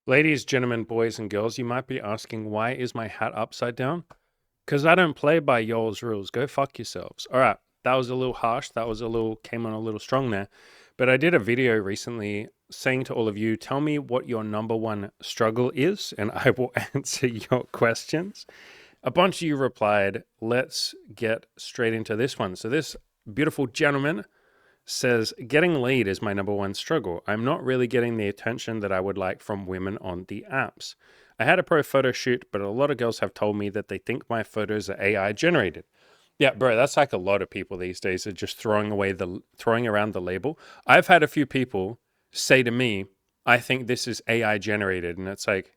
Ladies, gentlemen, boys, and girls, you might be asking, why is my hat upside down? Because I don't play by y'all's rules. Go fuck yourselves. All right, that was a little harsh. Came on a little strong there. But I did a video recently saying to all of you, tell me what your number one struggle is, and I will answer your questions. A bunch of you replied, let's get straight into this one. So this beautiful gentleman says, getting laid is my number one struggle. I'm not really getting the attention that I would like from women on the apps. I had a pro photo shoot, but a lot of girls have told me that they think my photos are AI generated. Yeah, bro, that's like a lot of people these days are just throwing around the label. I've had a few people say to me, I think this is AI generated, and it's like,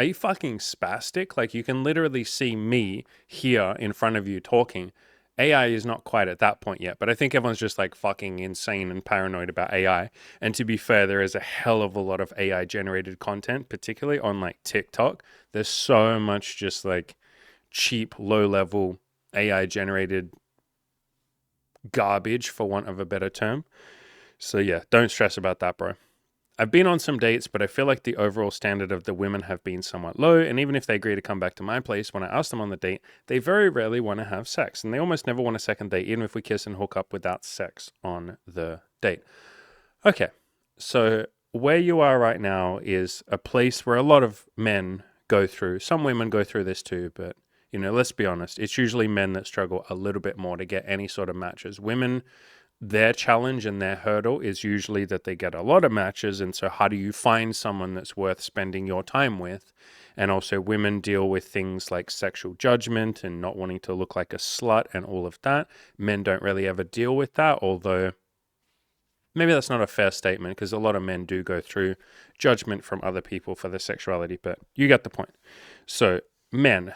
are you fucking spastic? Like, you can literally see me here in front of you talking. AI is not quite at that point yet, but I think everyone's just like fucking insane and paranoid about AI. And to be fair, there is a hell of a lot of AI generated content, particularly on like TikTok. There's so much just like cheap, low level AI generated garbage, for want of a better term. So yeah, don't stress about that, bro. I've been on some dates, but I feel like the overall standard of the women have been somewhat low. And even if they agree to come back to my place when I ask them on the date, they very rarely want to have sex. And they almost never want a second date, even if we kiss and hook up without sex on the date. Okay, so where you are right now is a place where a lot of men go through. Some women go through this too, but let's be honest. It's usually men that struggle a little bit more to get any sort of matches. Women, their challenge and their hurdle is usually that they get a lot of matches. And so, how do you find someone that's worth spending your time with? And also, women deal with things like sexual judgment and not wanting to look like a slut and all of that. Men don't really ever deal with that, although maybe that's not a fair statement because a lot of men do go through judgment from other people for their sexuality, but you get the point. So, men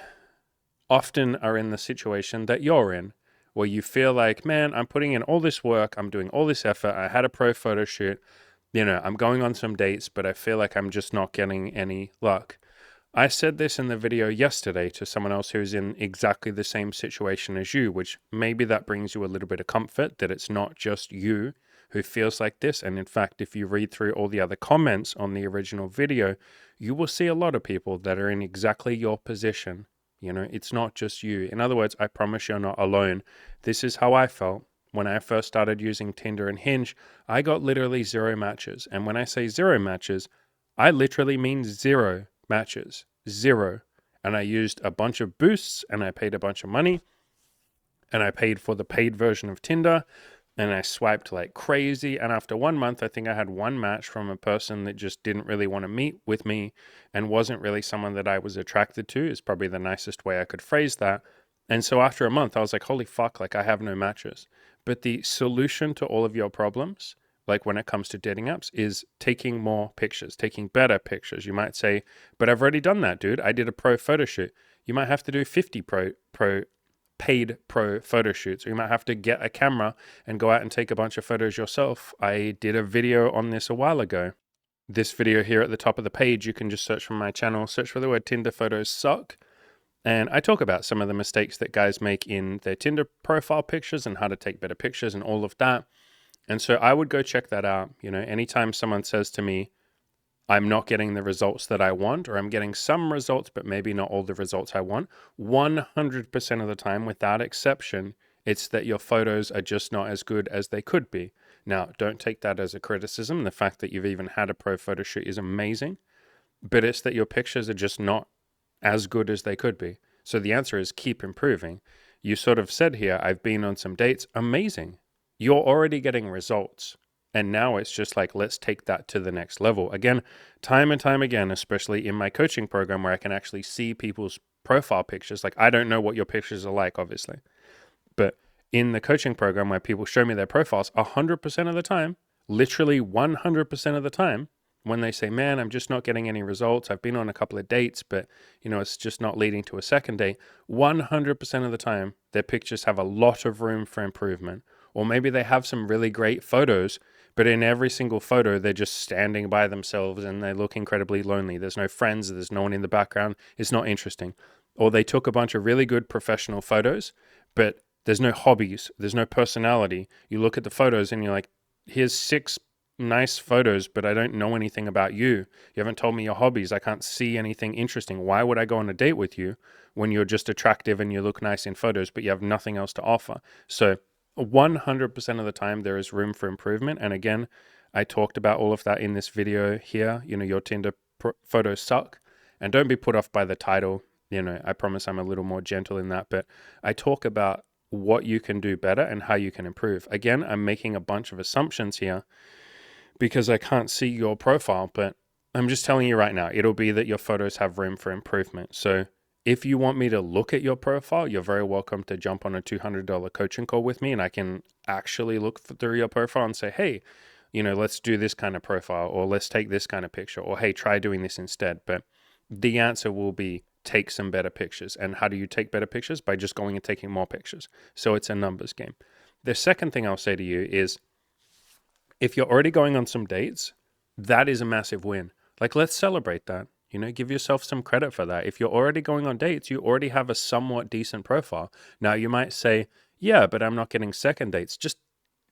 often are in the situation that you're in, where you feel like, man, I'm putting in all this work, I'm doing all this effort, I had a pro photo shoot, I'm going on some dates, but I feel like I'm just not getting any luck. I said this in the video yesterday to someone else who's in exactly the same situation as you, which maybe that brings you a little bit of comfort that it's not just you who feels like this. And in fact, if you read through all the other comments on the original video, you will see a lot of people that are in exactly your position. It's not just you. In other words, I promise you're not alone. This is how I felt. When I first started using Tinder and Hinge, I got literally zero matches. And when I say zero matches, I literally mean zero matches. Zero. And I used a bunch of boosts and I paid a bunch of money. And I paid for the paid version of Tinder. And I swiped like crazy. And after 1 month, I think I had one match from a person that just didn't really want to meet with me and wasn't really someone that I was attracted to, is probably the nicest way I could phrase that. And so after a month, I was like, holy fuck, like I have no matches. But the solution to all of your problems, like when it comes to dating apps, is taking more pictures, taking better pictures. You might say, but I've already done that, dude. I did a pro photo shoot. You might have to do 50 paid pro photo shoots, or you might have to get a camera and go out and take a bunch of photos yourself. I did a video on this a while ago. This video here at the top of the page, you can just search from my channel, search for the word Tinder photos suck. And I talk about some of the mistakes that guys make in their Tinder profile pictures and how to take better pictures and all of that. And so I would go check that out. Anytime someone says to me, I'm not getting the results that I want, or I'm getting some results, but maybe not all the results I want, 100% of the time, without exception, it's that your photos are just not as good as they could be. Now, don't take that as a criticism. The fact that you've even had a pro photo shoot is amazing, but it's that your pictures are just not as good as they could be. So the answer is keep improving. You sort of said here, I've been on some dates. Amazing. You're already getting results. And now it's just like, let's take that to the next level. Again, time and time again, especially in my coaching program where I can actually see people's profile pictures. Like, I don't know what your pictures are like, obviously. But in the coaching program where people show me their profiles, 100% of the time, literally 100% of the time, when they say, man, I'm just not getting any results. I've been on a couple of dates, but it's just not leading to a second date. 100% of the time, their pictures have a lot of room for improvement. Or maybe they have some really great photos, but in every single photo, they're just standing by themselves and they look incredibly lonely. There's no friends, there's no one in the background. It's not interesting. Or they took a bunch of really good professional photos, but there's no hobbies, there's no personality. You look at the photos and you're like, here's 6 nice photos, but I don't know anything about you. You haven't told me your hobbies. I can't see anything interesting. Why would I go on a date with you when you're just attractive and you look nice in photos, but you have nothing else to offer? So 100% of the time, there is room for improvement. And again, I talked about all of that in this video here. Your Tinder photos suck. And don't be put off by the title. I promise I'm a little more gentle in that. But I talk about what you can do better and how you can improve. Again, I'm making a bunch of assumptions here because I can't see your profile, but I'm just telling you right now, it'll be that your photos have room for improvement. So if you want me to look at your profile, you're very welcome to jump on a $200 coaching call with me, and I can actually look through your profile and say, hey, let's do this kind of profile, or let's take this kind of picture, or hey, try doing this instead. But the answer will be take some better pictures. And how do you take better pictures? By just going and taking more pictures. So it's a numbers game. The second thing I'll say to you is, if you're already going on some dates, that is a massive win. Like, let's celebrate that. Give yourself some credit for that. If you're already going on dates, you already have a somewhat decent profile. Now, you might say, yeah, but I'm not getting second dates. Just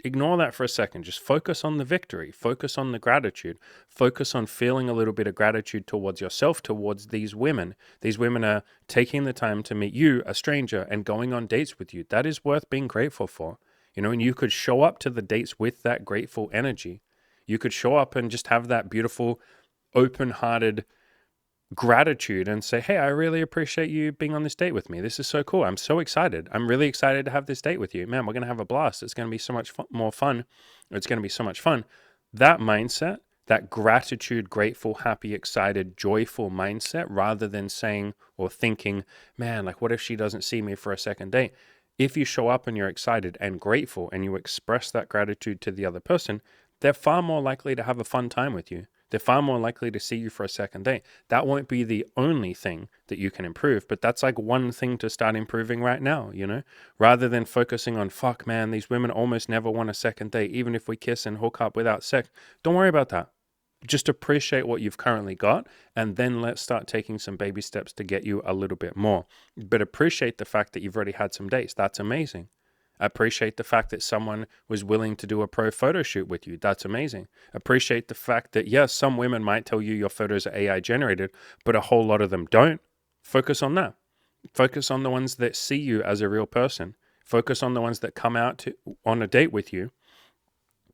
ignore that for a second. Just focus on the victory. Focus on the gratitude. Focus on feeling a little bit of gratitude towards yourself, towards these women. These women are taking the time to meet you, a stranger, and going on dates with you. That is worth being grateful for. And you could show up to the dates with that grateful energy. You could show up and just have that beautiful, open-hearted gratitude and say, hey, I really appreciate you being on this date with me. This is so cool. I'm so excited. I'm really excited to have this date with you. Man, we're going to have a blast. It's going to be so much more fun. It's going to be so much fun. That mindset, that gratitude, grateful, happy, excited, joyful mindset, rather than saying or thinking, man, like, what if she doesn't see me for a second date? If you show up and you're excited and grateful and you express that gratitude to the other person, they're far more likely to have a fun time with you. They're far more likely to see you for a second date. That won't be the only thing that you can improve, but that's like one thing to start improving right now, rather than focusing on, fuck, man, these women almost never want a second date, even if we kiss and hook up without sex. Don't worry about that. Just appreciate what you've currently got, and then let's start taking some baby steps to get you a little bit more. But appreciate the fact that you've already had some dates. That's amazing. Appreciate the fact that someone was willing to do a pro photo shoot with you. That's amazing. Appreciate the fact that, yes, some women might tell you your photos are AI generated, but a whole lot of them don't. Focus on that. Focus on the ones that see you as a real person. Focus on the ones that come out on a date with you,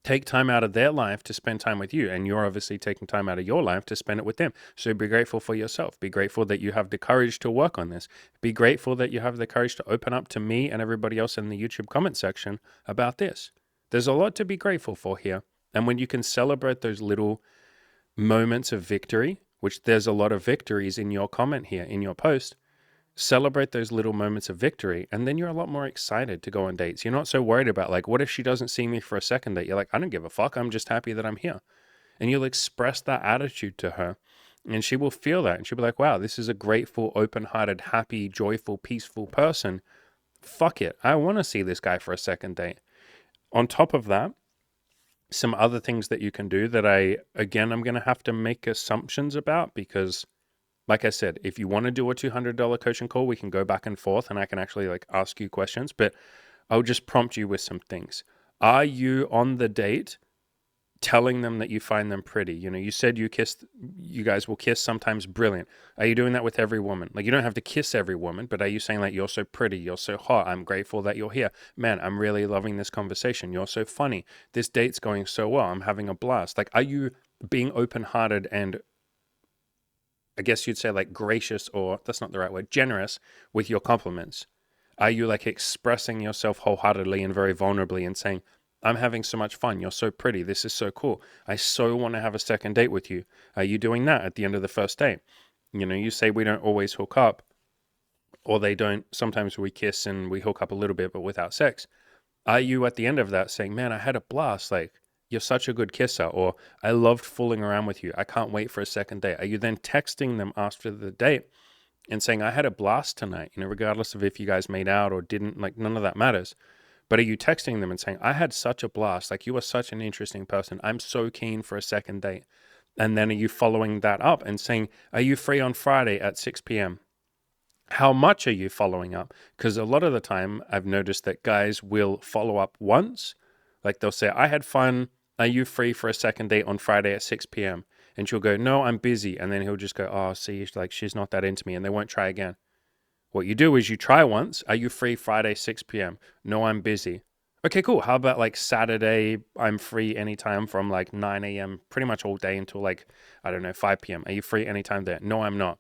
take time out of their life to spend time with you, and you're obviously taking time out of your life to spend it with them. So be grateful for yourself. Be grateful that you have the courage to work on this. Be grateful that you have the courage to open up to me and everybody else in the YouTube comment section about this. There's a lot to be grateful for here. And when you can celebrate those little moments of victory, which there's a lot of victories in your comment here, in your post, celebrate those little moments of victory, and then you're a lot more excited to go on dates. You're not so worried about, like, what if she doesn't see me for a second date? You're like, I don't give a fuck. I'm just happy that I'm here. And you'll express that attitude to her, and she will feel that, and she'll be like, wow, this is a grateful, open-hearted, happy, joyful, peaceful person. Fuck it. I want to see this guy for a second date. On top of that, some other things that you can do that I'm going to have to make assumptions about, because like I said, if you want to do a $200 coaching call, we can go back and forth and I can actually ask you questions, but I'll just prompt you with some things. Are you on the date telling them that you find them pretty? You said you guys will kiss sometimes. Brilliant. Are you doing that with every woman? Like, you don't have to kiss every woman, but are you saying you're so pretty, you're so hot, I'm grateful that you're here. Man, I'm really loving this conversation. You're so funny. This date's going so well. I'm having a blast. Are you being open-hearted and, I guess you'd say, gracious, or that's not the right word, generous with your compliments? Are you expressing yourself wholeheartedly and very vulnerably and saying, I'm having so much fun. You're so pretty. This is so cool. I so want to have a second date with you. Are you doing that at the end of the first date? You say we don't always hook up, or they don't. Sometimes we kiss and we hook up a little bit, but without sex. Are you at the end of that saying, man, I had a blast. You're such a good kisser, or I loved fooling around with you. I can't wait for a second date. Are you then texting them after the date and saying, I had a blast tonight, regardless of if you guys made out or didn't, none of that matters. But are you texting them and saying, I had such a blast. You are such an interesting person. I'm so keen for a second date. And then are you following that up and saying, are you free on Friday at 6 p.m.? How much are you following up? Because a lot of the time I've noticed that guys will follow up once. They'll say, I had fun Are you free for a second date on Friday at 6 p.m.? And she'll go, no, I'm busy. And then he'll just go, oh, see, like she's not that into me. And they won't try again. What you do is you try once. Are you free Friday, 6 p.m.? No, I'm busy. Okay, cool. How about like Saturday? I'm free anytime from like 9 a.m. pretty much all day until like, I don't know, 5 p.m. Are you free anytime there? No, I'm not.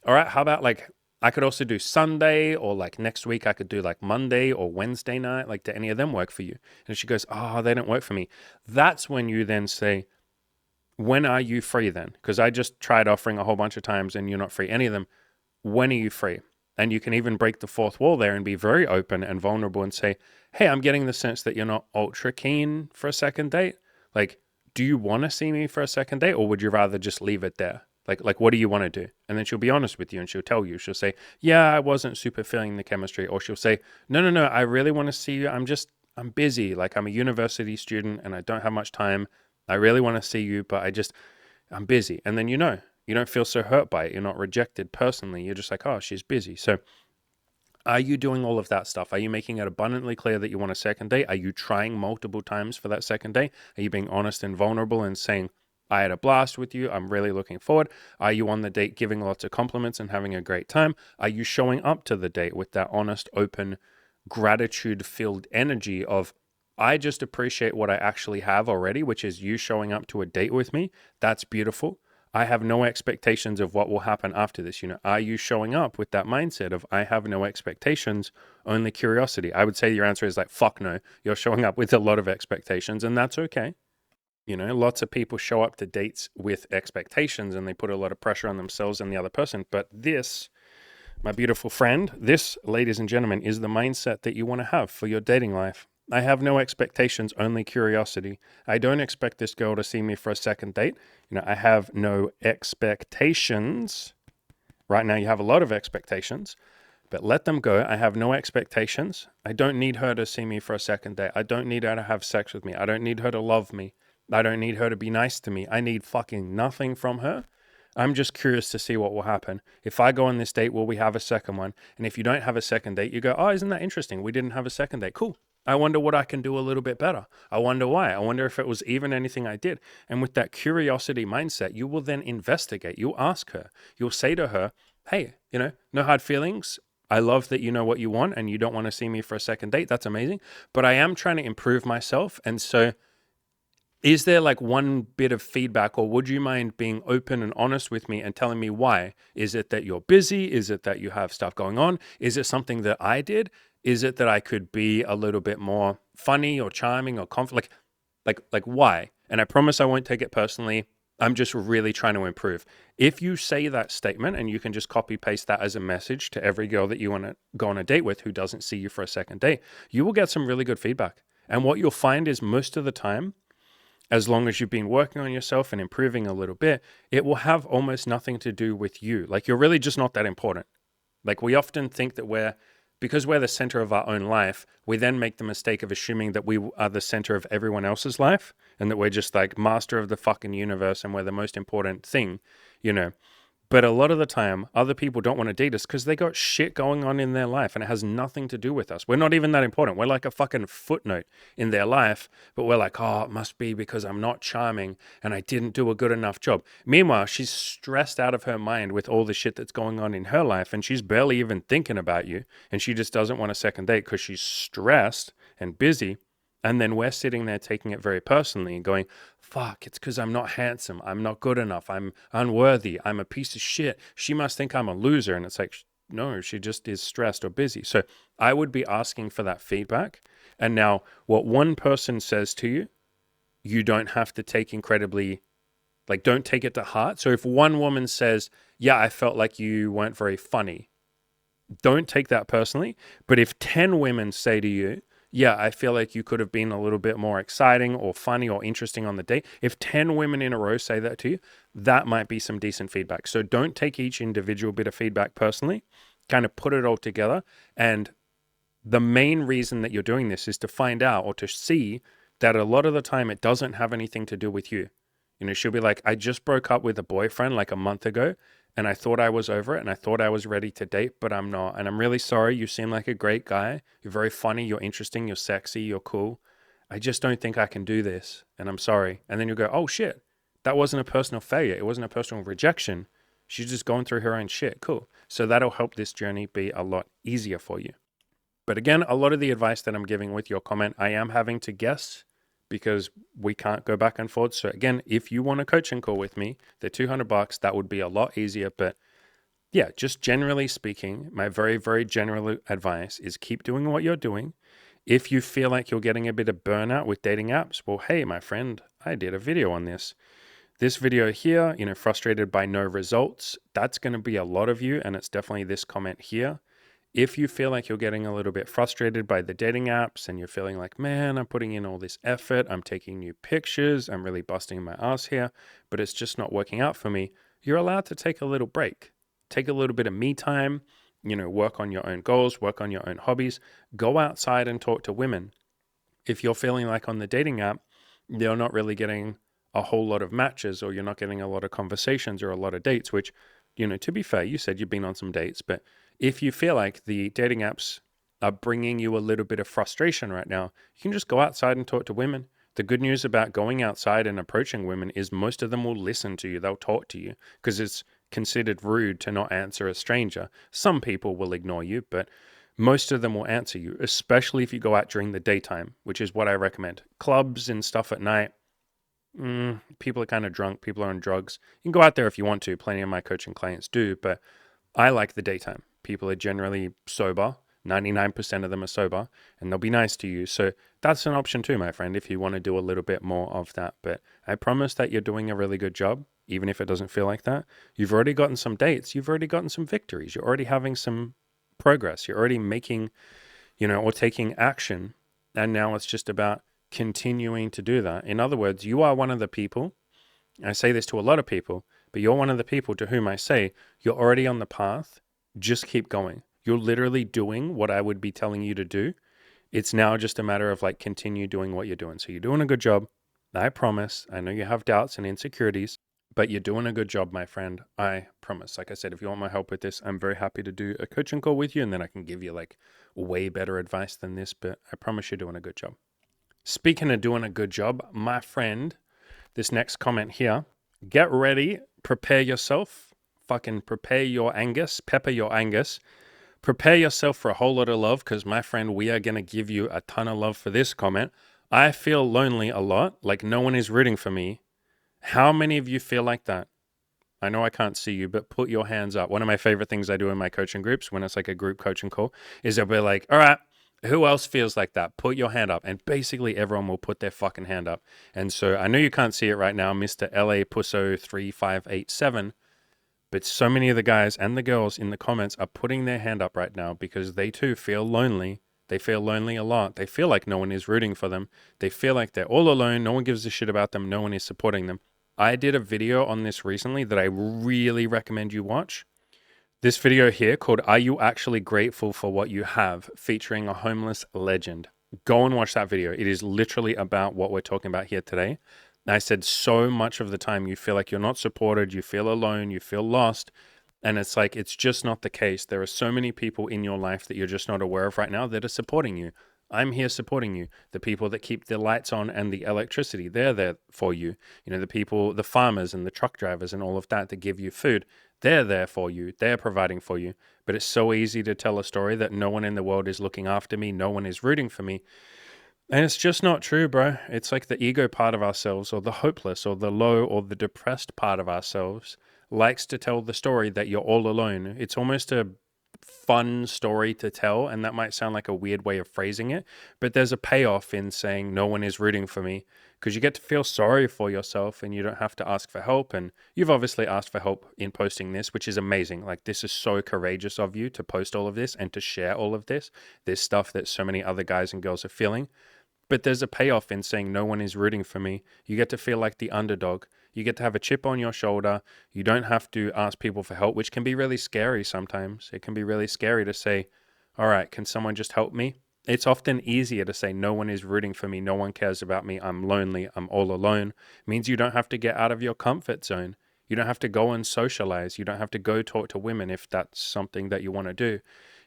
All right, how about like I could also do Sunday, or like next week I could do like Monday or Wednesday night. Like, do any of them work for you? And she goes, oh, they don't work for me. That's when you then say, when are you free then? Because I just tried offering a whole bunch of times and you're not free any of them. When are you free? And you can even break the fourth wall there and be very open and vulnerable and say, hey, I'm getting the sense that you're not ultra keen for a second date. Like, do you want to see me for a second date, or would you rather just leave it there? Like, what do you want to do? And then she'll be honest with you and she'll tell you. She'll say, yeah, I wasn't super feeling the chemistry. Or she'll say, no, I really want to see you. I'm busy. Like, I'm a university student and I don't have much time. I really want to see you, but I'm busy. And then you don't feel so hurt by it. You're not rejected personally. You're just like, oh, she's busy. So are you doing all of that stuff? Are you making it abundantly clear that you want a second date? Are you trying multiple times for that second date? Are you being honest and vulnerable and saying, I had a blast with you. I'm really looking forward. Are you on the date giving lots of compliments and having a great time? Are you showing up to the date with that honest, open, gratitude-filled energy of, I just appreciate what I actually have already, which is you showing up to a date with me. That's beautiful. I have no expectations of what will happen after this. Are you showing up with that mindset of, I have no expectations, only curiosity? I would say your answer is like, fuck no. You're showing up with a lot of expectations, and that's okay. Lots of people show up to dates with expectations and they put a lot of pressure on themselves and the other person. But this, my beautiful friend, this, ladies and gentlemen, is the mindset that you want to have for your dating life. I have no expectations, only curiosity. I don't expect this girl to see me for a second date. I have no expectations. Right now, you have a lot of expectations, but let them go. I have no expectations. I don't need her to see me for a second date. I don't need her to have sex with me. I don't need her to love me. I don't need her to be nice to me. I need fucking nothing from her. I'm just curious to see what will happen. If I go on this date, will we have a second one? And if you don't have a second date, you go, oh, isn't that interesting? We didn't have a second date. Cool. I wonder what I can do a little bit better. I wonder why. I wonder if it was even anything I did. And with that curiosity mindset, you will then investigate. You'll ask her. You'll say to her, hey, no hard feelings. I love that you know what you want and you don't want to see me for a second date. That's amazing. But I am trying to improve myself. And so is there like one bit of feedback, or would you mind being open and honest with me and telling me why? Is it that you're busy? Is it that you have stuff going on? Is it something that I did? Is it that I could be a little bit more funny or charming or like why? And I promise I won't take it personally. I'm just really trying to improve. If you say that statement and you can just copy paste that as a message to every girl that you want to go on a date with who doesn't see you for a second date, you will get some really good feedback. And what you'll find is most of the time, as long as you've been working on yourself and improving a little bit, it will have almost nothing to do with you. Like, you're really just not that important. Like, we often think that because we're the center of our own life, we then make the mistake of assuming that we are the center of everyone else's life and that we're just like master of the fucking universe and we're the most important thing, But a lot of the time, other people don't want to date us because they got shit going on in their life and it has nothing to do with us. We're not even that important. We're like a fucking footnote in their life, but we're like, oh, it must be because I'm not charming and I didn't do a good enough job. Meanwhile, she's stressed out of her mind with all the shit that's going on in her life and she's barely even thinking about you. And she just doesn't want a second date because she's stressed and busy. And then we're sitting there taking it very personally and going, fuck, it's because I'm not handsome. I'm not good enough. I'm unworthy. I'm a piece of shit. She must think I'm a loser. And it's like, no, she just is stressed or busy. So I would be asking for that feedback. And now what one person says to you, you don't have to take incredibly, like, don't take it to heart. So if one woman says, yeah, I felt like you weren't very funny, don't take that personally. But if 10 women say to you, yeah, I feel like you could have been a little bit more exciting or funny or interesting on the date. If 10 women in a row say that to you, that might be some decent feedback. So don't take each individual bit of feedback personally, kind of put it all together. And the main reason that you're doing this is to find out or to see that a lot of the time it doesn't have anything to do with you. She'll be like, I just broke up with a boyfriend like a month ago and I thought I was over it and I thought I was ready to date, but I'm not. And I'm really sorry. You seem like a great guy. You're very funny. You're interesting. You're sexy. You're cool. I just don't think I can do this, and I'm sorry. And then you go, oh shit, that wasn't a personal failure. It wasn't a personal rejection. She's just going through her own shit. Cool. So that'll help this journey be a lot easier for you. But again, a lot of the advice that I'm giving with your comment, I am having to guess because we can't go back and forth. So again, if you want a coaching call with me, they're $200. That would be a lot easier. But yeah, just generally speaking, my very, very general advice is keep doing what you're doing. If you feel like you're getting a bit of burnout with dating apps, well, hey, my friend, I did a video on this. This video here, frustrated by no results, that's going to be a lot of you. And it's definitely this comment here. If you feel like you're getting a little bit frustrated by the dating apps and you're feeling like, man, I'm putting in all this effort, I'm taking new pictures, I'm really busting my ass here, but it's just not working out for me, you're allowed to take a little break. Take a little bit of me time, work on your own goals, work on your own hobbies, go outside and talk to women. If you're feeling like on the dating app, you're not really getting a whole lot of matches or you're not getting a lot of conversations or a lot of dates, which, to be fair, you said you've been on some dates, but if you feel like the dating apps are bringing you a little bit of frustration right now, you can just go outside and talk to women. The good news about going outside and approaching women is most of them will listen to you. They'll talk to you because it's considered rude to not answer a stranger. Some people will ignore you, but most of them will answer you, especially if you go out during the daytime, which is what I recommend. Clubs and stuff at night, people are kind of drunk. People are on drugs. You can go out there if you want to. Plenty of my coaching clients do, but I like the daytime. People are generally sober. 99% of them are sober and they'll be nice to you. So that's an option too, my friend, if you want to do a little bit more of that. But I promise that you're doing a really good job, even if it doesn't feel like that. You've already gotten some dates. You've already gotten some victories. You're already having some progress. You're already making, or taking action. And now it's just about continuing to do that. In other words, you are one of the people, I say this to a lot of people, but you're one of the people to whom I say, you're already on the path. Just keep going. You're literally doing what I would be telling you to do. It's now just a matter of continue doing what you're doing. So you're doing a good job. I promise. I know you have doubts and insecurities, but you're doing a good job, my friend. I promise. Like I said, if you want my help with this, I'm very happy to do a coaching call with you and then I can give you way better advice than this, but I promise you're doing a good job. Speaking of doing a good job, my friend, this next comment here, get ready, prepare yourself. Fucking prepare your Angus, pepper your Angus. Prepare yourself for a whole lot of love because, my friend, we are going to give you a ton of love for this comment. I feel lonely a lot, like no one is rooting for me. How many of you feel like that? I know I can't see you, but put your hands up. One of my favorite things I do in my coaching groups when it's like a group coaching call is I'll be like, all right, who else feels like that? Put your hand up. And basically everyone will put their fucking hand up. And so I know you can't see it right now, Mr. LA Pusso 3587. But so many of the guys and the girls in the comments are putting their hand up right now because they too feel lonely. They feel lonely a lot. They feel like no one is rooting for them. They feel like they're all alone. No one gives a shit about them. No one is supporting them. I did a video on this recently that I really recommend you watch. This video here called Are You Actually Grateful for What You Have? Featuring a homeless legend. Go and watch that video. It is literally about what we're talking about here today. I said so much of the time you feel like you're not supported, you feel alone, you feel lost, and it's like it's just not the case. There are so many people in your life that you're just not aware of right now that are supporting you. I'm here supporting you. The people that keep the lights on and the electricity, they're there for you. The people, the farmers and the truck drivers and all of that give you food, they're there for you. They're providing for you. But it's so easy to tell a story that no one in the world is looking after me, no one is rooting for me. And it's just not true, bro. It's like the ego part of ourselves or the hopeless or the low or the depressed part of ourselves likes to tell the story that you're all alone. It's almost a fun story to tell, and that might sound like a weird way of phrasing it, but there's a payoff in saying no one is rooting for me because you get to feel sorry for yourself and you don't have to ask for help. And you've obviously asked for help in posting this, which is amazing. Like, this is so courageous of you to post all of this and to share all of this stuff that so many other guys and girls are feeling. But there's a payoff in saying no one is rooting for me. You get to feel like the underdog. You get to have a chip on your shoulder. You don't have to ask people for help, which can be really scary sometimes. It can be really scary to say, all right, can someone just help me? It's often easier to say no one is rooting for me. No one cares about me. I'm lonely. I'm all alone. It means you don't have to get out of your comfort zone. You don't have to go and socialize. You don't have to go talk to women if that's something that you want to do.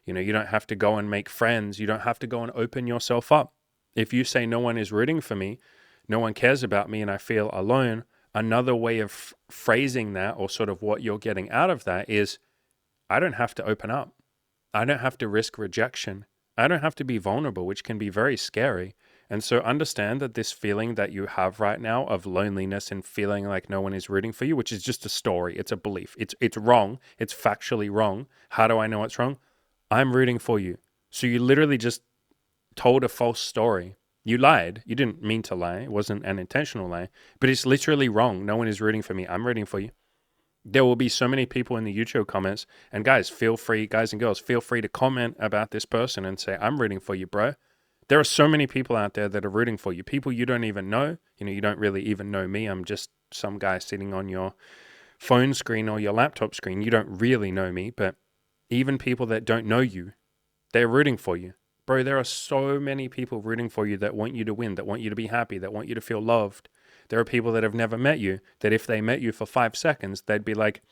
You don't have to go and make friends. You don't have to go and open yourself up. If you say no one is rooting for me, no one cares about me, and I feel alone, another way of phrasing that, or sort of what you're getting out of that, is I don't have to open up. I don't have to risk rejection. I don't have to be vulnerable, which can be very scary. And so understand that this feeling that you have right now of loneliness and feeling like no one is rooting for you, which is just a story, it's a belief. It's wrong. It's factually wrong. How do I know it's wrong? I'm rooting for you. So you literally just told a false story. You lied. You didn't mean to lie. It wasn't an intentional lie, but it's literally wrong. No one is rooting for me. I'm rooting for you. There will be so many people in the YouTube comments, and guys and girls, feel free to comment about this person and say, I'm rooting for you, bro. There are so many people out there that are rooting for you. People you don't even know. You don't really even know me. I'm just some guy sitting on your phone screen or your laptop screen. You don't really know me, but even people that don't know you, they're rooting for you. Bro, there are so many people rooting for you that want you to win, that want you to be happy, that want you to feel loved. There are people that have never met you, that if they met you for 5 seconds, they'd be like,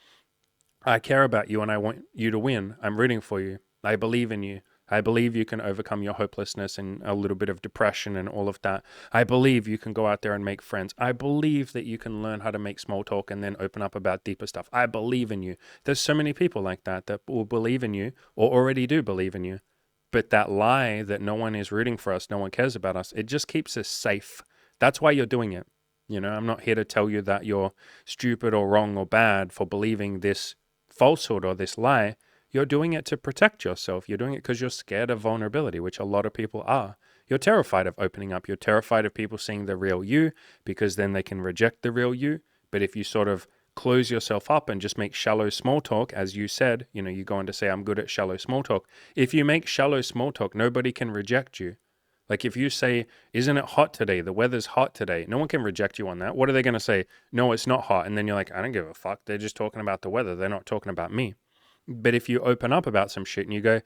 I care about you and I want you to win. I'm rooting for you. I believe in you. I believe you can overcome your hopelessness and a little bit of depression and all of that. I believe you can go out there and make friends. I believe that you can learn how to make small talk and then open up about deeper stuff. I believe in you. There's so many people like that will believe in you or already do believe in you. But that lie that no one is rooting for us, no one cares about us, it just keeps us safe. That's why you're doing it. I'm not here to tell you that you're stupid or wrong or bad for believing this falsehood or this lie. You're doing it to protect yourself. You're doing it because you're scared of vulnerability, which a lot of people are. You're terrified of opening up. You're terrified of people seeing the real you because then they can reject the real you. But if you sort of close yourself up and just make shallow small talk, as you said, you go on to say, I'm good at shallow small talk. If you make shallow small talk, nobody can reject you. Like if you say, isn't it hot today? The weather's hot today. No one can reject you on that. What are they going to say? No, it's not hot. And then you're like, I don't give a fuck. They're just talking about the weather. They're not talking about me. But if you open up about some shit and you go,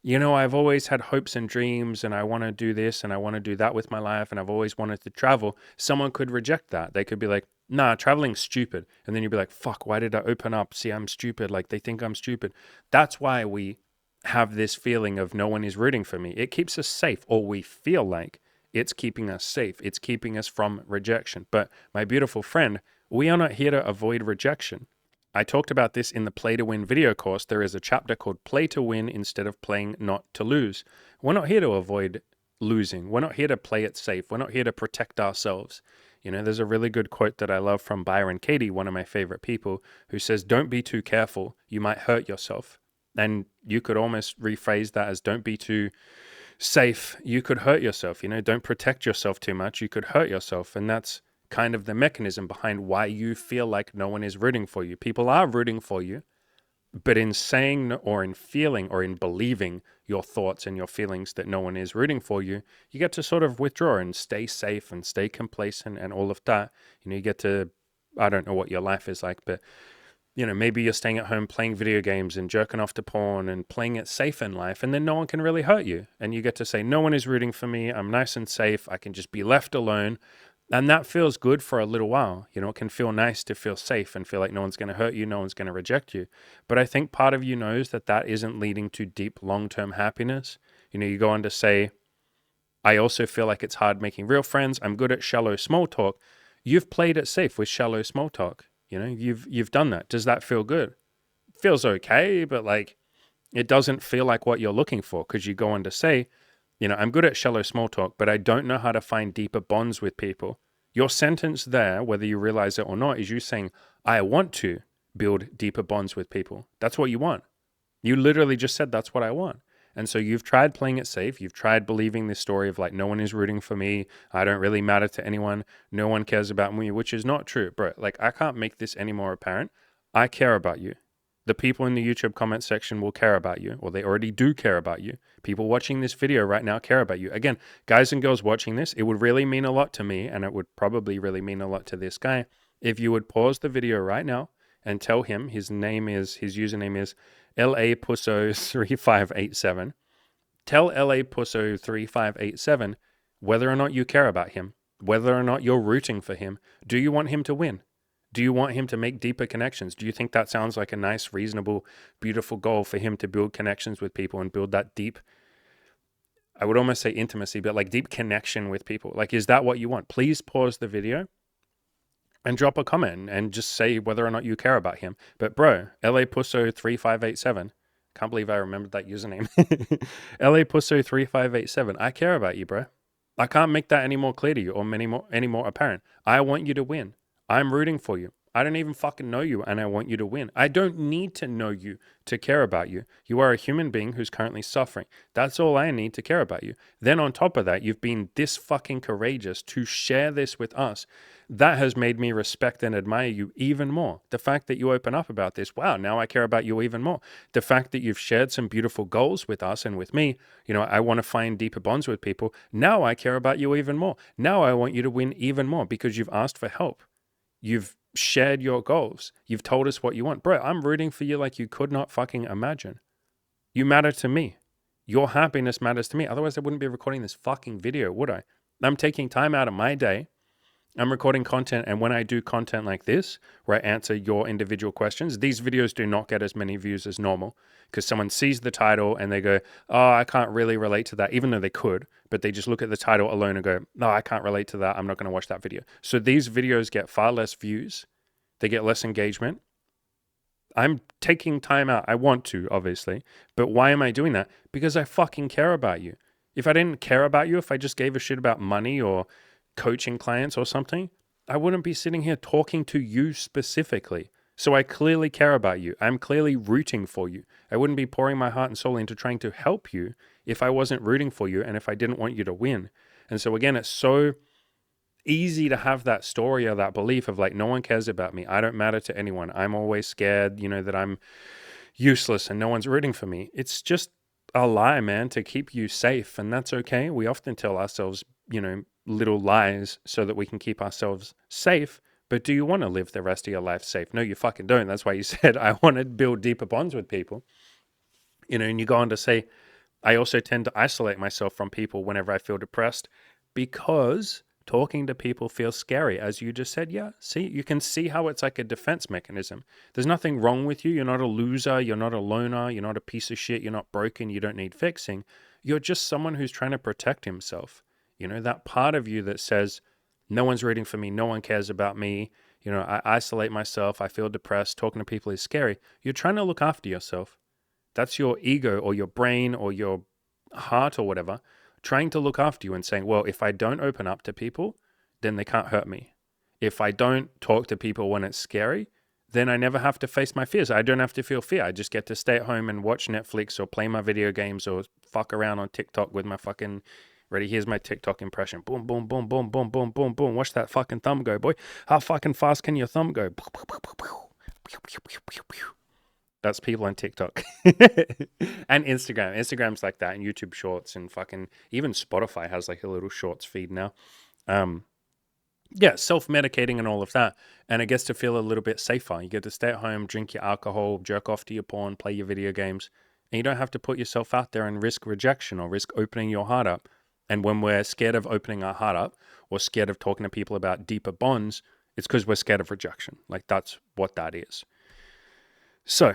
I've always had hopes and dreams and I want to do this and I want to do that with my life and I've always wanted to travel, someone could reject that. They could be like, nah, traveling's stupid. And then you'd be like, fuck, why did I open up? See, I'm stupid. Like they think I'm stupid. That's why we have this feeling of no one is rooting for me. It keeps us safe, or we feel like it's keeping us safe. It's keeping us from rejection. But my beautiful friend, we are not here to avoid rejection. I talked about this in the Play to Win video course. There is a chapter called Play to Win instead of playing not to lose. We're not here to avoid losing. We're not here to play it safe. We're not here to protect ourselves. There's a really good quote that I love from Byron Katie, one of my favorite people, who says, don't be too careful. You might hurt yourself. And you could almost rephrase that as don't be too safe. You could hurt yourself. Don't protect yourself too much. You could hurt yourself. And that's kind of the mechanism behind why you feel like no one is rooting for you. People are rooting for you, but in saying or in feeling or in believing your thoughts and your feelings that no one is rooting for you, you get to sort of withdraw and stay safe and stay complacent and all of that. You get to, I don't know what your life is like, but maybe you're staying at home playing video games and jerking off to porn and playing it safe in life, and then no one can really hurt you. And you get to say, no one is rooting for me. I'm nice and safe. I can just be left alone. And that feels good for a little while. It can feel nice to feel safe and feel like no one's going to hurt you, no one's going to reject you. But I think part of you knows that that isn't leading to deep long-term happiness. You go on to say, I also feel like it's hard making real friends. I'm good at shallow small talk. You've played it safe with shallow small talk. You've done that. Does that feel good? It feels okay, but like it doesn't feel like what you're looking for, because you go on to say, I'm good at shallow small talk, but I don't know how to find deeper bonds with people. Your sentence there, whether you realize it or not, is you saying, I want to build deeper bonds with people. That's what you want. You literally just said, that's what I want. And so you've tried playing it safe. You've tried believing this story of like, no one is rooting for me. I don't really matter to anyone. No one cares about me, which is not true. Bro, like I can't make this any more apparent. I care about you. The people in the YouTube comment section will care about you, or they already do care about you. People watching this video right now care about you. Again, guys and girls watching this, it would really mean a lot to me, and it would probably really mean a lot to this guy if you would pause the video right now and tell him his username is LAPusso3587. Tell LAPusso3587 whether or not you care about him, whether or not you're rooting for him. Do you want him to win? Do you want him to make deeper connections? Do you think that sounds like a nice, reasonable, beautiful goal for him to build connections with people and build that deep I would almost say intimacy, but like deep connection with people. Like, is that what you want? Please pause the video and drop a comment and just say whether or not you care about him. But bro, LA Pusso 3587, can't believe I remembered that username. LA Pusso 3587, I care about you, bro. I can't make that any more clear to you or any more apparent. I want you to win. I'm rooting for you. I don't even fucking know you and I want you to win. I don't need to know you to care about you. You are a human being who's currently suffering. That's all I need to care about you. Then on top of that, you've been this fucking courageous to share this with us. That has made me respect and admire you even more. The fact that you open up about this, wow, now I care about you even more. The fact that you've shared some beautiful goals with us and with me, you know, I want to find deeper bonds with people. Now I care about you even more. Now I want you to win even more because you've asked for help. You've shared your goals. You've told us what you want. Bro, I'm rooting for you like you could not fucking imagine. You matter to me. Your happiness matters to me. Otherwise, I wouldn't be recording this fucking video, would I? I'm taking time out of my day. I'm recording content, and when I do content like this, where I answer your individual questions, these videos do not get as many views as normal because someone sees the title and they go, oh, I can't really relate to that, even though they could, but they just look at the title alone and go, no, I can't relate to that. I'm not going to watch that video. So these videos get far less views. They get less engagement. I'm taking time out. I want to, obviously, but why am I doing that? Because I fucking care about you. If I didn't care about you, if I just gave a shit about money or coaching clients or something, I wouldn't be sitting here talking to you specifically. So I clearly care about you. I'm clearly rooting for you. I wouldn't be pouring my heart and soul into trying to help you if I wasn't rooting for you and if I didn't want you to win. And so again, it's so easy to have that story or that belief of like, no one cares about me. I don't matter to anyone. I'm always scared, you know, that I'm useless and no one's rooting for me. It's just a lie, man, to keep you safe. And that's okay. We often tell ourselves, you know, little lies so that we can keep ourselves safe. But do you want to live the rest of your life safe? No, you fucking don't. That's why you said, I want to build deeper bonds with people. You know, and you go on to say, I also tend to isolate myself from people whenever I feel depressed because talking to people feels scary. As you just said, yeah, see, you can see how it's like a defense mechanism. There's nothing wrong with you. You're not a loser. You're not a loner. You're not a piece of shit. You're not broken. You don't need fixing. You're just someone who's trying to protect himself. You know, that part of you that says, no one's rooting for me. No one cares about me. You know, I isolate myself. I feel depressed. Talking to people is scary. You're trying to look after yourself. That's your ego or your brain or your heart or whatever trying to look after you and saying, well, if I don't open up to people, then they can't hurt me. If I don't talk to people when it's scary, then I never have to face my fears. I don't have to feel fear. I just get to stay at home and watch Netflix or play my video games or fuck around on TikTok with my fucking... Ready? Here's my TikTok impression. Boom, boom, boom, boom, boom, boom, boom, boom. Watch that fucking thumb go, boy. How fucking fast can your thumb go? That's people on TikTok and Instagram. Instagram's like that, and YouTube Shorts, and fucking even Spotify has like a little Shorts feed now. Yeah, self-medicating and all of that, and it gets to feel a little bit safer. You get to stay at home, drink your alcohol, jerk off to your porn, play your video games, and you don't have to put yourself out there and risk rejection or risk opening your heart up. And when we're scared of opening our heart up or scared of talking to people about deeper bonds, it's because we're scared of rejection. Like, that's what that is. So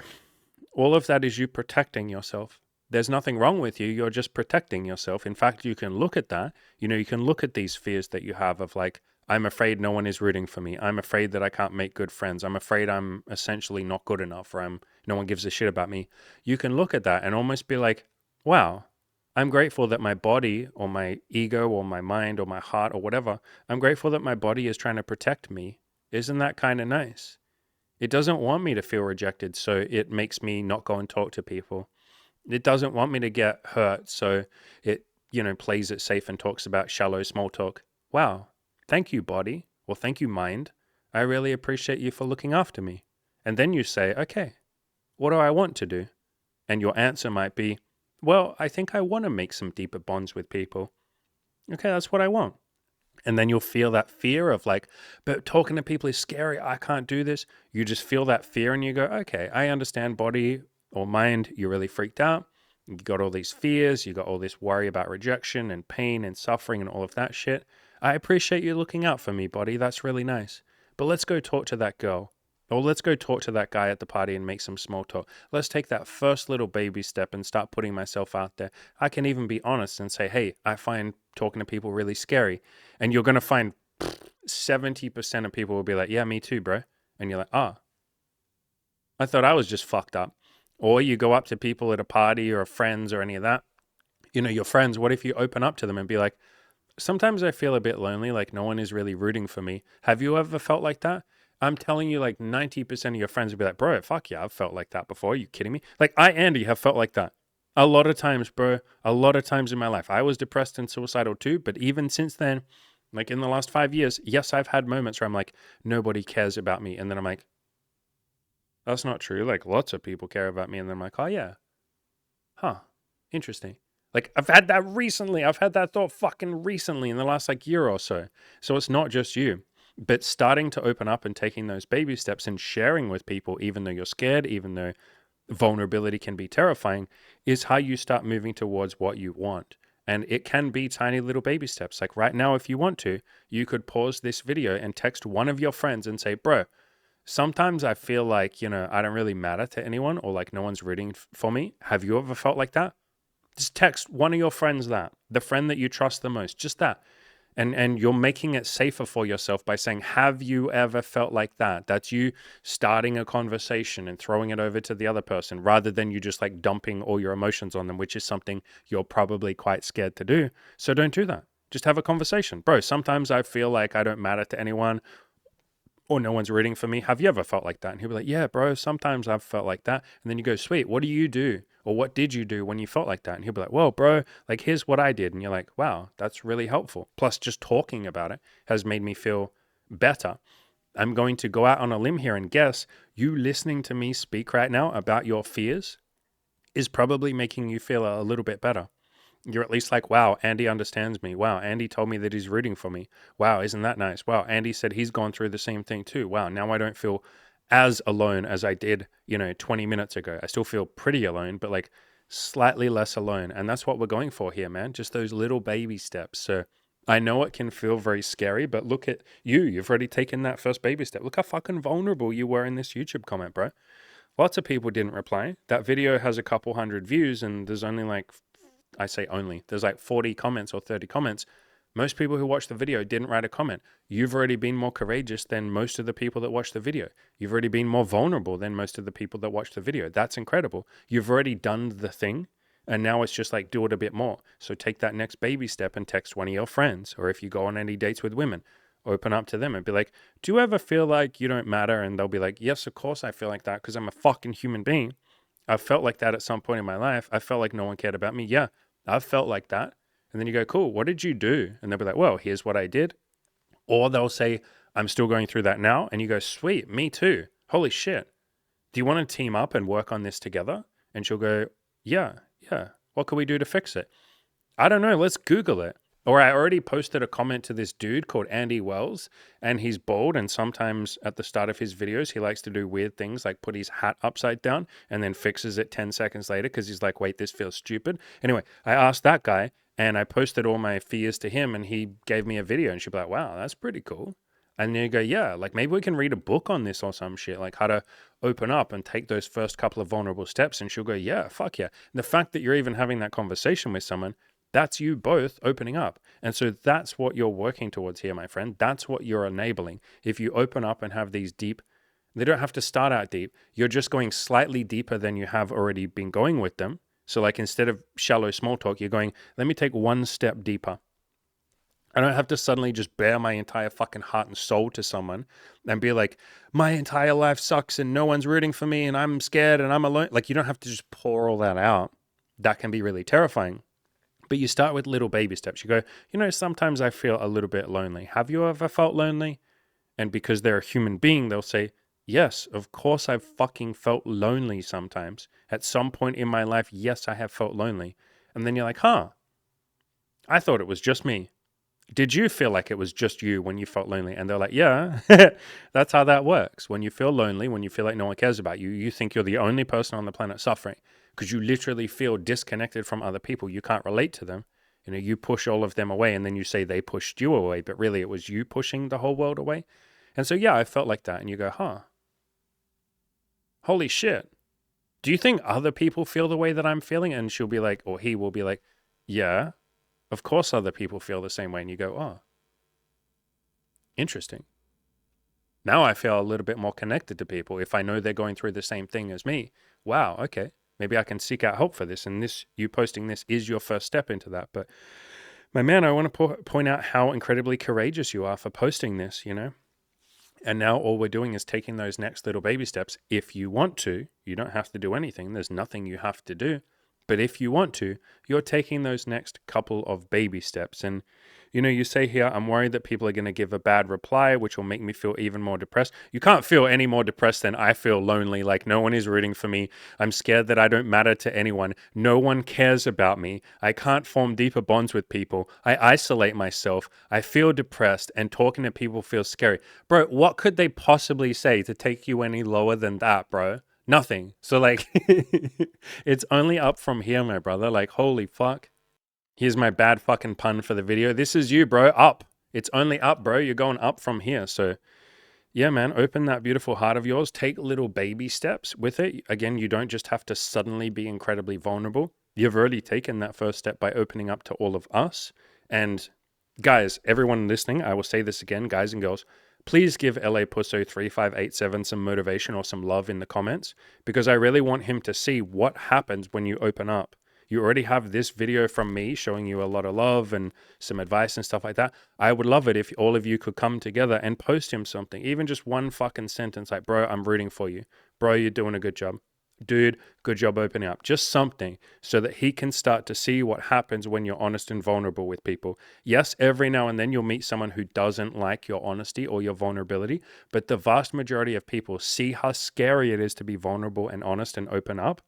all of that is you protecting yourself. There's nothing wrong with you. You're just protecting yourself. In fact, you can look at that. You know, you can look at these fears that you have of like, I'm afraid no one is rooting for me. I'm afraid that I can't make good friends. I'm afraid I'm essentially not good enough, or no one gives a shit about me. You can look at that and almost be like, wow, I'm grateful that my body or my ego or my mind or my heart or whatever, I'm grateful that my body is trying to protect me. Isn't that kind of nice? It doesn't want me to feel rejected, so it makes me not go and talk to people. It doesn't want me to get hurt, so it, you know, plays it safe and talks about shallow small talk. Wow, thank you, body. Well, thank you, mind. I really appreciate you for looking after me. And then you say, okay, what do I want to do? And your answer might be, well, I think I want to make some deeper bonds with people. Okay, that's what I want. And then you'll feel that fear of like, but talking to people is scary. I can't do this. You just feel that fear and you go, okay, I understand, body or mind. You're really freaked out. You got all these fears. You got all this worry about rejection and pain and suffering and all of that shit. I appreciate you looking out for me, body. That's really nice. But let's go talk to that girl. Or let's go talk to that guy at the party and make some small talk. Let's take that first little baby step and start putting myself out there. I can even be honest and say, hey, I find talking to people really scary. And you're going to find 70% of people will be like, yeah, me too, bro. And you're like, I thought I was just fucked up. Or you go up to people at a party or friends or any of that. You know, your friends, what if you open up to them and be like, sometimes I feel a bit lonely, like no one is really rooting for me. Have you ever felt like that? I'm telling you, like 90% of your friends will be like, bro, fuck yeah, I've felt like that before. Are you kidding me? Like I, Andy, have felt like that. A lot of times, bro, a lot of times in my life. I was depressed and suicidal too, but even since then, like in the last 5 years, yes, I've had moments where I'm like, nobody cares about me. And then I'm like, that's not true. Like lots of people care about me. And then I'm like, oh yeah. Huh. Interesting. Like I've had that recently. I've had that thought fucking recently in the last like year or so. So it's not just you. But starting to open up and taking those baby steps and sharing with people, even though you're scared, even though vulnerability can be terrifying, is how you start moving towards what you want. And it can be tiny little baby steps. Like right now, if you want to, you could pause this video and text one of your friends and say, bro, sometimes I feel like, I don't really matter to anyone or like no one's rooting for me. Have you ever felt like that? Just text one of your friends that, the friend that you trust the most, just that. And you're making it safer for yourself by saying, have you ever felt like that? That's you starting a conversation and throwing it over to the other person rather than you just like dumping all your emotions on them, which is something you're probably quite scared to do. So don't do that. Just have a conversation. Bro, sometimes I feel like I don't matter to anyone or no one's rooting for me. Have you ever felt like that? And he'll be like, yeah, bro, sometimes I've felt like that. And then you go, sweet, what do you do? Or what did you do when you felt like that? And he'll be like, well, bro, like here's what I did. And you're like, wow, that's really helpful. Plus just talking about it has made me feel better. I'm going to go out on a limb here and guess you listening to me speak right now about your fears is probably making you feel a little bit better. You're at least like, wow, Andy understands me. Wow, Andy told me that he's rooting for me. Wow, isn't that nice? Wow, Andy said he's gone through the same thing too. Wow, now I don't feel as alone as I did, 20 minutes ago. I still feel pretty alone, but like slightly less alone. And that's what we're going for here, man. Just those little baby steps. So I know it can feel very scary, but look at you. You've already taken that first baby step. Look how fucking vulnerable you were in this YouTube comment, bro. Lots of people didn't reply. That video has a couple hundred views and there's only like, I say only, there's like 40 comments or 30 comments. Most people who watched the video didn't write a comment. You've already been more courageous than most of the people that watched the video. You've already been more vulnerable than most of the people that watched the video. That's incredible. You've already done the thing. And now it's just like do it a bit more. So take that next baby step and text one of your friends. Or if you go on any dates with women, open up to them and be like, do you ever feel like you don't matter? And they'll be like, yes, of course I feel like that because I'm a fucking human being. I've felt like that at some point in my life. I felt like no one cared about me. Yeah, I've felt like that. And then you go, cool, what did you do? And they'll be like, well, here's what I did. Or they'll say, I'm still going through that now. And you go, sweet, me too. Holy shit. Do you want to team up and work on this together? And she'll go, yeah. What can we do to fix it? I don't know. Let's Google it. Or I already posted a comment to this dude called Andy Wells, and he's bald. And sometimes at the start of his videos, he likes to do weird things like put his hat upside down and then fixes it 10 seconds later because he's like, wait, this feels stupid. Anyway, I asked that guy and I posted all my fears to him and he gave me a video and she'd be like, wow, that's pretty cool. And then you go, yeah, like maybe we can read a book on this or some shit, like how to open up and take those first couple of vulnerable steps. And she'll go, yeah, fuck yeah. And the fact that you're even having that conversation with someone, that's you both opening up. And so that's what you're working towards here, my friend. That's what you're enabling. If you open up and have these deep, they don't have to start out deep. You're just going slightly deeper than you have already been going with them. So like instead of shallow small talk, you're going, let me take one step deeper. I don't have to suddenly just bare my entire fucking heart and soul to someone and be like, my entire life sucks and no one's rooting for me and I'm scared and I'm alone. Like you don't have to just pour all that out. That can be really terrifying. But you start with little baby steps. You go, sometimes I feel a little bit lonely. Have you ever felt lonely? And because they're a human being, they'll say, yes, of course I've fucking felt lonely sometimes. At some point in my life, yes, I have felt lonely. And then you're like, I thought it was just me. Did you feel like it was just you when you felt lonely? And they're like, yeah, that's how that works. When you feel lonely, when you feel like no one cares about you, you think you're the only person on the planet suffering because you literally feel disconnected from other people. You can't relate to them. You push all of them away and then you say they pushed you away, but really it was you pushing the whole world away. And so, yeah, I felt like that. And you go, Holy shit. Do you think other people feel the way that I'm feeling? And she'll be like, or he will be like, yeah, of course other people feel the same way. And you go, oh, interesting. Now I feel a little bit more connected to people if I know they're going through the same thing as me. Wow, okay. Maybe I can seek out help for this. And this, you posting this is your first step into that. But my man, I want to point out how incredibly courageous you are for posting this, you know? And now all we're doing is taking those next little baby steps. If you want to, you don't have to do anything. There's nothing you have to do. But if you want to, you're taking those next couple of baby steps. And, you know, you say here, I'm worried that people are going to give a bad reply, which will make me feel even more depressed. You can't feel any more depressed than I feel lonely. Like no one is rooting for me. I'm scared that I don't matter to anyone. No one cares about me. I can't form deeper bonds with people. I isolate myself. I feel depressed and talking to people feels scary. Bro, what could they possibly say to take you any lower than that, bro? Nothing. So like, it's only up from here, my brother. Like, holy fuck. Here's my bad fucking pun for the video. This is you, bro. Up. It's only up, bro. You're going up from here. So yeah, man, open that beautiful heart of yours. Take little baby steps with it. Again, you don't just have to suddenly be incredibly vulnerable. You've already taken that first step by opening up to all of us. And guys, everyone listening, I will say this again, guys and girls, please give LA Pusso 3587 some motivation or some love in the comments, because I really want him to see what happens when you open up. You already have this video from me showing you a lot of love and some advice and stuff like that. I would love it if all of you could come together and post him something, even just one fucking sentence like, bro, I'm rooting for you. Bro, you're doing a good job. Dude, good job opening up. Just something so that he can start to see what happens when you're honest and vulnerable with people. Yes, every now and then you'll meet someone who doesn't like your honesty or your vulnerability, but the vast majority of people see how scary it is to be vulnerable and honest and open up,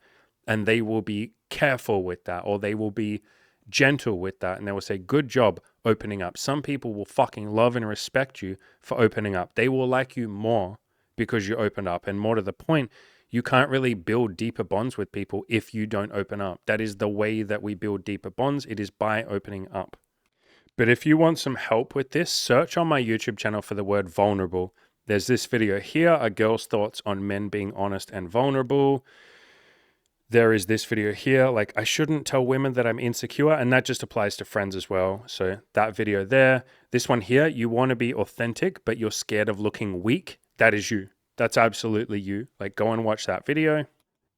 and they will be careful with that, or they will be gentle with that, and they will say, good job opening up. Some people will fucking love and respect you for opening up. They will like you more because you opened up. And more to the point, you can't really build deeper bonds with people if you don't open up. That is the way that we build deeper bonds. It is by opening up. But if you want some help with this, search on my YouTube channel for the word vulnerable. There's this video here, a girl's thoughts on men being honest and vulnerable. There is this video here, like I shouldn't tell women that I'm insecure, and that just applies to friends as well. So that video there. This one here, you want to be authentic, but you're scared of looking weak. That is you. That's absolutely you. Like, go and watch that video.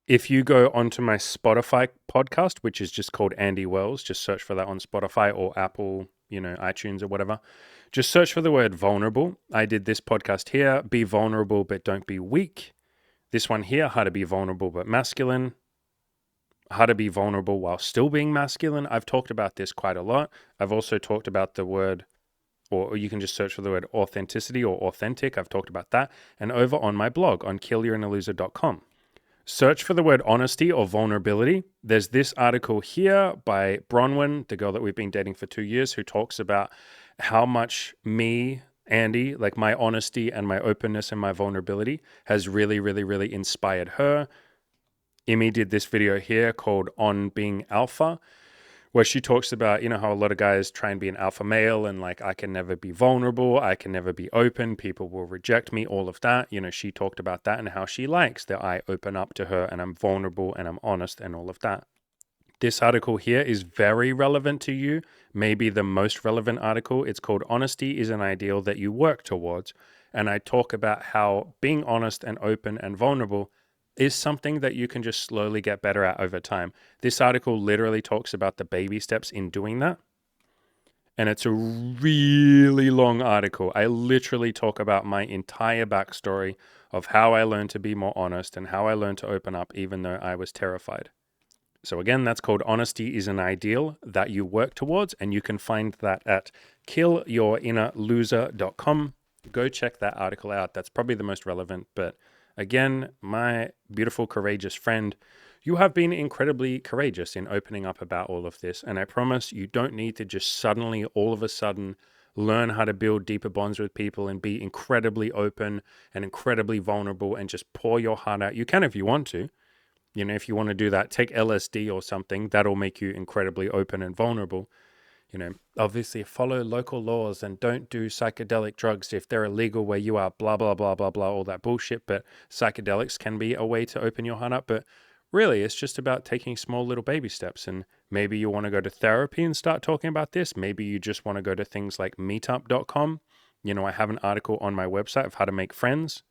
If you go onto my Spotify podcast, which is just called Andy Wells, just search for that on Spotify or Apple, you know, iTunes or whatever. Just search for the word vulnerable. I did this podcast here, be vulnerable, but don't be weak. This one here, how to be vulnerable, but masculine. How to be vulnerable while still being masculine. I've talked about this quite a lot. I've also talked about the word, or you can just search for the word authenticity or authentic. I've talked about that. And over on my blog on killyourinaloser.com. Search for the word honesty or vulnerability. There's this article here by Bronwyn, the girl that we've been dating for 2 years, who talks about how much me, Andy, like my honesty and my openness and my vulnerability has really, really, really inspired her. Emmy did this video here called On Being Alpha, where she talks about, you know, how a lot of guys try and be an alpha male and like, I can never be vulnerable, I can never be open, people will reject me, all of that. You know, she talked about that and how she likes that I open up to her and I'm vulnerable and I'm honest and all of that. This article here is very relevant to you, maybe the most relevant article. It's called Honesty is an Ideal That You Work Towards. And I talk about how being honest and open and vulnerable is something that you can just slowly get better at over time. This article literally talks about the baby steps in doing that. And it's a really long article. I literally talk about my entire backstory of how I learned to be more honest and how I learned to open up even though I was terrified. So again, that's called Honesty is an Ideal That You Work Towards. And you can find that at killyourinnerloser.com. Go check that article out. That's probably the most relevant, but again, my beautiful, courageous friend, you have been incredibly courageous in opening up about all of this. And I promise you don't need to just suddenly, all of a sudden, learn how to build deeper bonds with people and be incredibly open and incredibly vulnerable and just pour your heart out. You can if you want to. You know, if you want to do that, take LSD or something. That'll make you incredibly open and vulnerable. Obviously follow local laws and don't do psychedelic drugs if they're illegal where you are, blah, blah, blah, blah, blah, all that bullshit. But psychedelics can be a way to open your heart up. But really, it's just about taking small little baby steps. And maybe you want to go to therapy and start talking about this. Maybe you just want to go to things like meetup.com. I have an article on my website of how to make friends.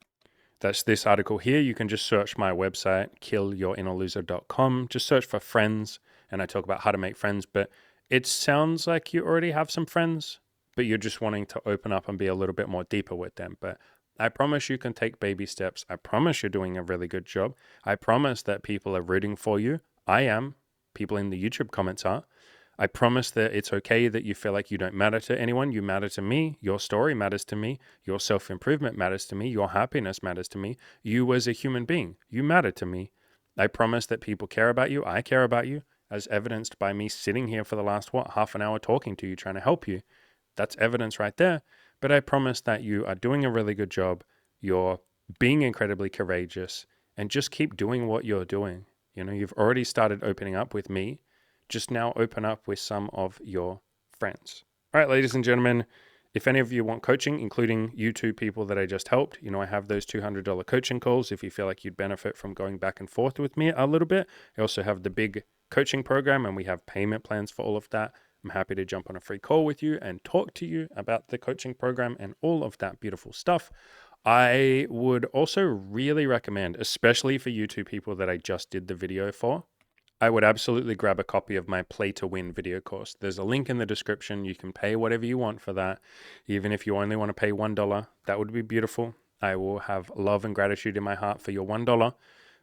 That's this article here. You can just search my website, killyourinnerloser.com. Just search for friends, and I talk about how to make friends. But it sounds like you already have some friends, but you're just wanting to open up and be a little bit more deeper with them. But I promise you can take baby steps. I promise you're doing a really good job. I promise that people are rooting for you. I am. People in the YouTube comments are. I promise that it's okay that you feel like you don't matter to anyone. You matter to me. Your story matters to me. Your self-improvement matters to me. Your happiness matters to me. You as a human being, you matter to me. I promise that people care about you. I care about you, as evidenced by me sitting here for the last, half an hour talking to you, trying to help you. That's evidence right there. But I promise that you are doing a really good job. You're being incredibly courageous, and just keep doing what you're doing. You've already started opening up with me. Just now open up with some of your friends. All right, ladies and gentlemen, if any of you want coaching, including you two people that I just helped, I have those $200 coaching calls if you feel like you'd benefit from going back and forth with me a little bit. I also have the big coaching program, and we have payment plans for all of that. I'm happy to jump on a free call with you and talk to you about the coaching program and all of that beautiful stuff. I would also really recommend, especially for you two people that I just did the video for, I would absolutely grab a copy of my Play to Win video course. There's a link in the description. You can pay whatever you want for that. Even if you only want to pay $1, that would be beautiful. I will have love and gratitude in my heart for your $1,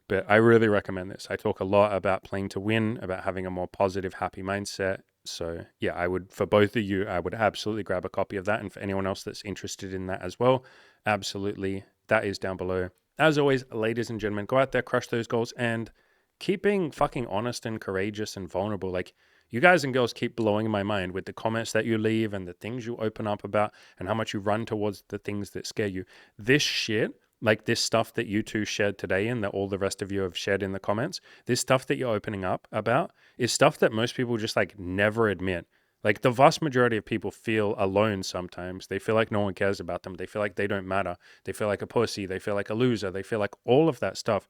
but I really recommend this. I talk a lot about playing to win, about having a more positive, happy mindset. So yeah, for both of you, I would absolutely grab a copy of that. And for anyone else that's interested in that as well, absolutely, that is down below. As always, ladies and gentlemen, go out there, crush those goals, and keep being fucking honest and courageous and vulnerable. Like, you guys and girls keep blowing my mind with the comments that you leave and the things you open up about and how much you run towards the things that scare you. This shit, like this stuff that you two shared today and that all the rest of you have shared in the comments, this stuff that you're opening up about is stuff that most people just like never admit. Like, the vast majority of people feel alone sometimes. They feel like no one cares about them. They feel like they don't matter. They feel like a pussy. They feel like a loser. They feel like all of that stuff.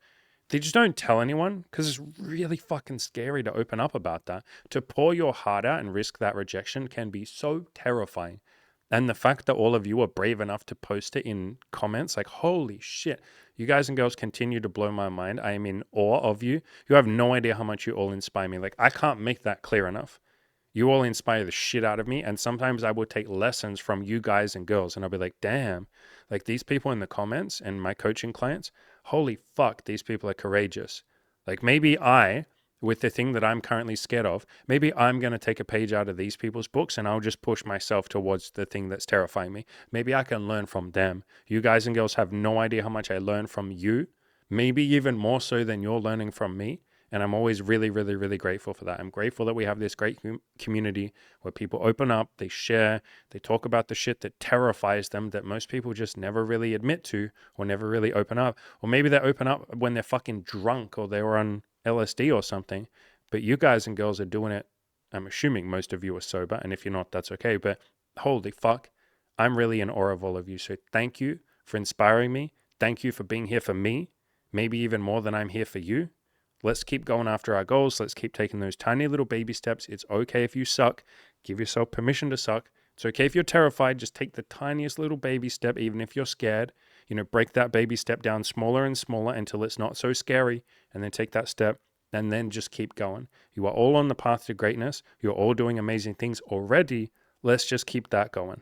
They just don't tell anyone because it's really fucking scary to open up about that. To pour your heart out and risk that rejection can be so terrifying. And the fact that all of you are brave enough to post it in comments, like, holy shit, you guys and girls continue to blow my mind. I am in awe of you. You have no idea how much you all inspire me. Like, I can't make that clear enough. You all inspire the shit out of me. And sometimes I will take lessons from you guys and girls and I'll be like, damn, like these people in the comments and my coaching clients, holy fuck, these people are courageous. Like, maybe with the thing that I'm currently scared of, maybe I'm going to take a page out of these people's books and I'll just push myself towards the thing that's terrifying me. Maybe I can learn from them. You guys and girls have no idea how much I learn from you, maybe even more so than you're learning from me. And I'm always really, really, really grateful for that. I'm grateful that we have this great community where people open up, they share, they talk about the shit that terrifies them that most people just never really admit to or never really open up. Or maybe they open up when they're fucking drunk or they were on LSD or something. But you guys and girls are doing it. I'm assuming most of you are sober. And if you're not, that's okay. But holy fuck, I'm really in awe of all of you. So thank you for inspiring me. Thank you for being here for me. Maybe even more than I'm here for you. Let's keep going after our goals. Let's keep taking those tiny little baby steps. It's okay if you suck. Give yourself permission to suck. It's okay if you're terrified. Just take the tiniest little baby step, even if you're scared. Break that baby step down smaller and smaller until it's not so scary. And then take that step and then just keep going. You are all on the path to greatness. You're all doing amazing things already. Let's just keep that going.